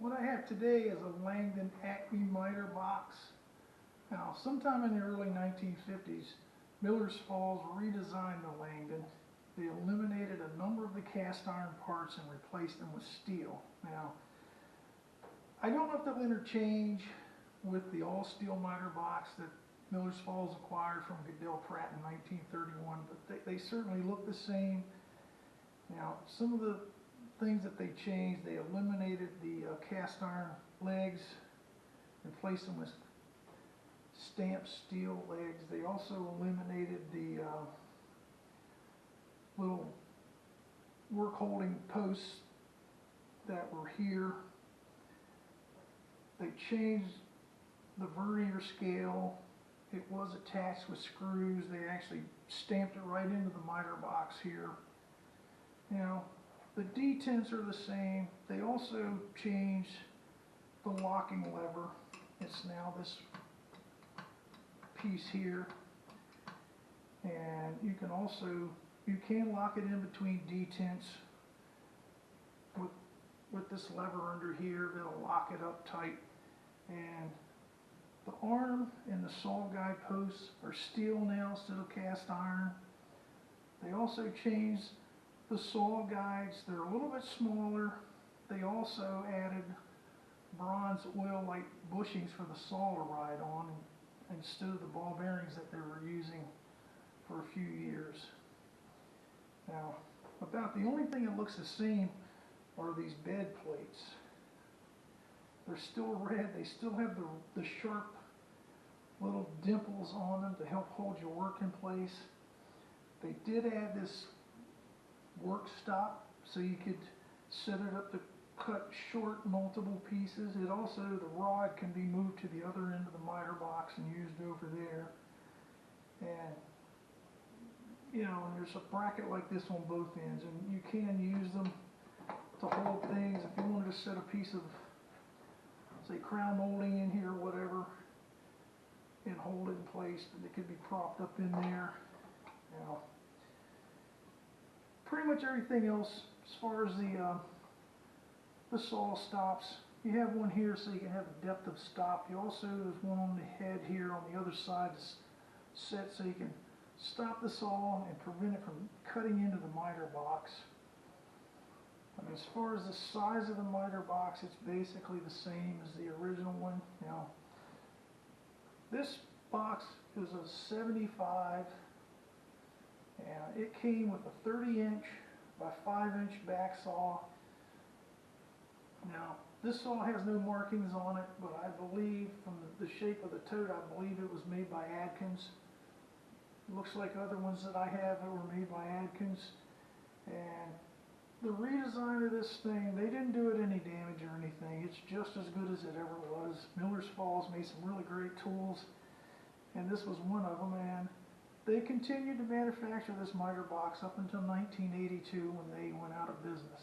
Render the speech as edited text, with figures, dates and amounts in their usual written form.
What I have today is a Langdon Acme miter box. Now, sometime in the early 1950s, Miller's Falls redesigned the Langdon. They eliminated a number of the cast iron parts and replaced them with steel. Now, I don't know if they'll interchange with the all-steel miter box that Miller's Falls acquired from Goodell Pratt in 1931, but they certainly look the same. Now, some of the things that they changed, they eliminated the cast iron legs, replaced them with stamped steel legs. They also eliminated the little work holding posts that were here. They changed the vernier scale. It was attached with screws. They actually stamped it right into the miter box here. Now, the detents are the same. They also changed the locking lever. It's now this piece here. And you can lock it in between detents with this lever under here. That'll lock it up tight. And the arm and the saw guide posts are steel now instead of cast iron. They also changed the saw guides. They're a little bit smaller. They also added bronze oil-like bushings for the saw to ride on instead of the ball bearings that they were using for a few years. Now, about the only thing that looks the same are these bed plates. They're still red. They still have the sharp little dimples on them to help hold your work in place. They did add this work stop so you could set it up to cut short multiple pieces. It also, the rod can be moved to the other end of the miter box and used over there. And you know, there's a bracket like this on both ends, and you can use them to hold things. If you wanted to set a piece of, say, crown molding in here or whatever, and hold it in place, it could be propped up in there. Now, pretty much everything else, as far as the saw stops, you have one here so you can have a depth of stop. You also, there's one on the head here on the other side that's set so you can stop the saw and prevent it from cutting into the miter box. And as far as the size of the miter box, it's basically the same as the original one. Now, this box is a 75, and it came with a 30-inch by 5-inch back saw. Now, this saw has no markings on it, but I believe from the shape of the tote, I believe it was made by Adkins. Looks like other ones that I have that were made by Adkins. And the redesign of this thing, they didn't do it any damage or anything. It's just as good as it ever was. Miller's Falls made some really great tools, and this was one of them. And they continued to manufacture this miter box up until 1982 when they went out of business.